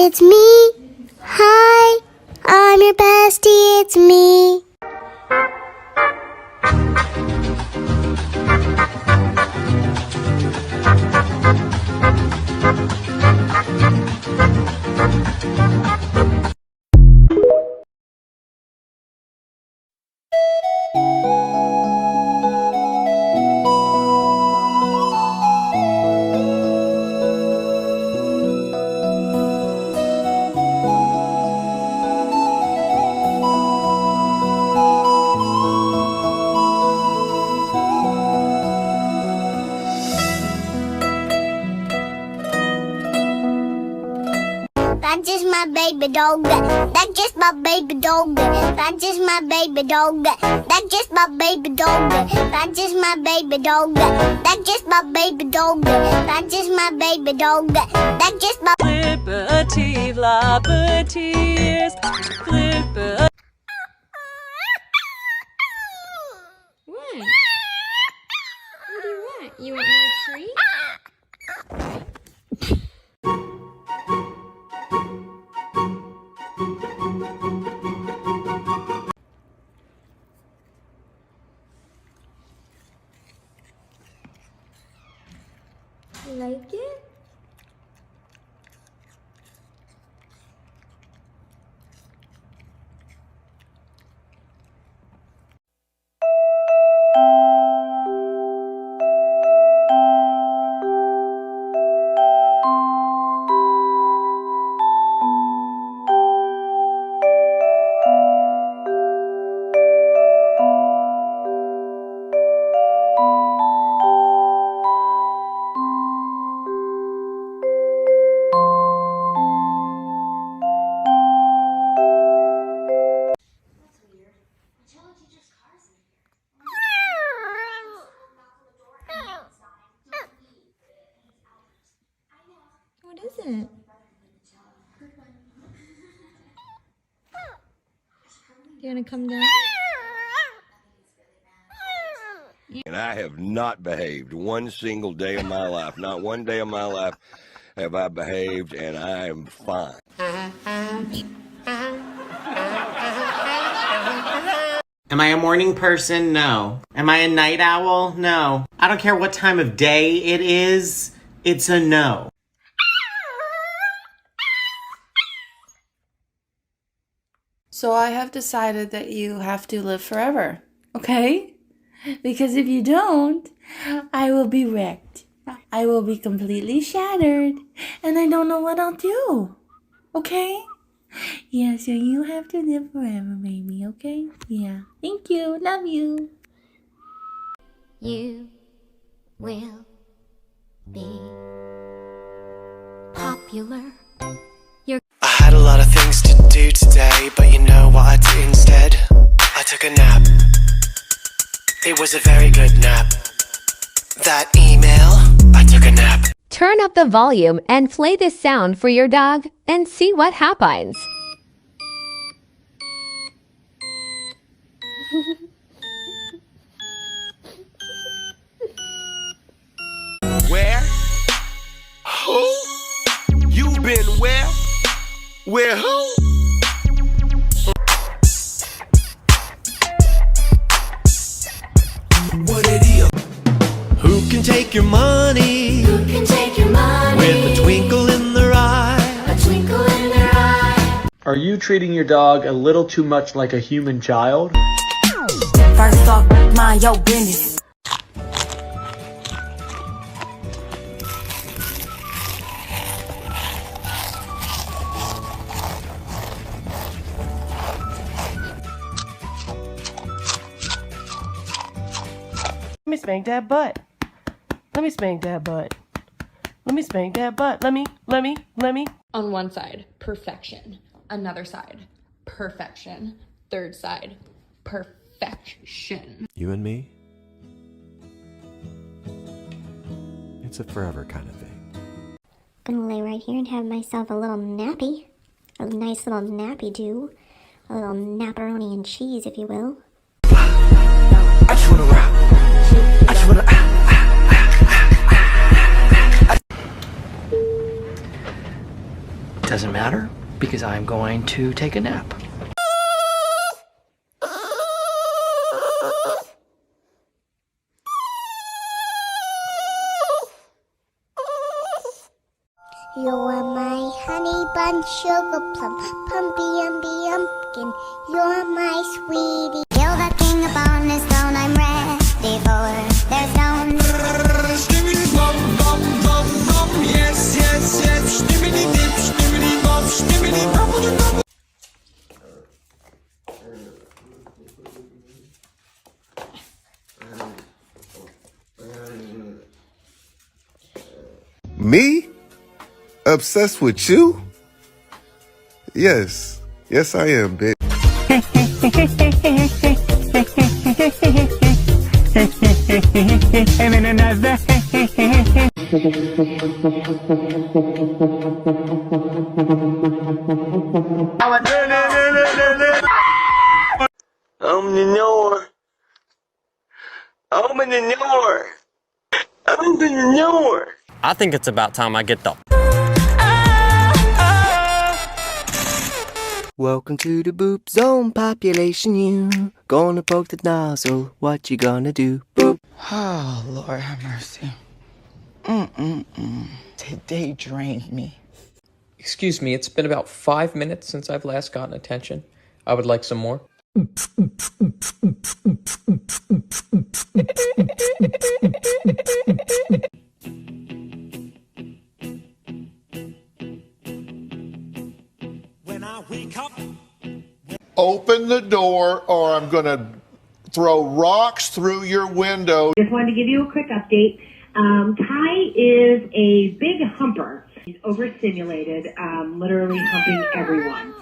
It's me. Hi, I'm your bestie. It's me. That's just my baby dog. That's just my baby dog. That's just my baby dog. That's just my baby dog. That's just my baby dog. That's just my baby dog. That's just my baby dog. That's just my Liberty, liberties, liberty. What? What do you want? You want more treats? You like it? What is it? You wanna come down? And I have not behaved one single day of my life. Not one day of my life have I behaved, and I am fine. Am I a morning person? No. Am I a night owl? No. I don't care what time of day it is. It's a no. So I have decided that you have to live forever, okay? Because if you don't, I will be wrecked. I will be completely shattered, and I don't know what I'll do, okay? Yeah, so you have to live forever, baby, okay? Yeah. Thank you. Love you. You will be popular. I had a lot of things to do today, but you know what I did instead? I took a nap. It was a very good nap. That email, I took a nap. Turn up the volume and play this sound for your dog and see what happens. Where? Who? You been where? Where who? What it is? Who can take your money? Who can take your money? With a twinkle in their eye. A twinkle in their eye. Are you treating your dog a little too much like a human child? First off, mind your business. Let me spank that butt. Let me spank that butt. Let me spank that butt. Let me. On one side, perfection. Another side, perfection. Third side, perfection. You and me? It's a forever kind of thing. I'm gonna lay right here and have myself a little nappy. A nice little nappy do. A little napperoni and cheese, if you will. I just wanna rock. I just wanna. Doesn't matter because I'm going to take a nap. You're my honey bun, sugar plum, pumpy umby umpkin. You're my sweetie. You're the king upon his throne. I'm ready for their stone. Stimmity bum bum bum bum. Yes yes yes. Stimmity dip, stimmity bum, stimmity bubble bubble. Me? Obsessed with you? Yes. Yes, I am, bitch. And then another. Open the door. Open the door. Open the door. I think it's about time I get the Welcome to the boop zone, population you. Gonna poke the nozzle, what you gonna do? Boop. Oh, Lord have mercy. Today drained me. Excuse me, it's been about 5 minutes since I've last gotten attention. I would like some more. When I wake up, open the door or I'm gonna throw rocks through your window. Just wanted to give you a quick update. Kai is a big humper. He's overstimulated, literally humping everyone.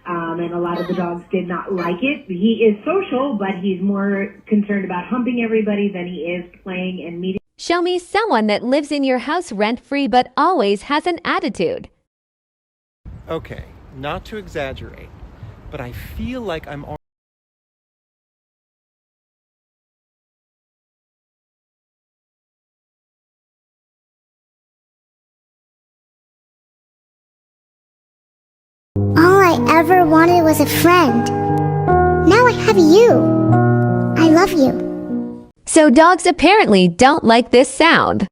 And a lot of the dogs did not like it. He is social, but he's more concerned about humping everybody than he is playing and meeting. Show me someone that lives in your house rent-free but always has an attitude. Okay, not to exaggerate, but I feel like I'm All I ever wanted was a friend. Now I have you. I love you. So dogs apparently don't like this sound.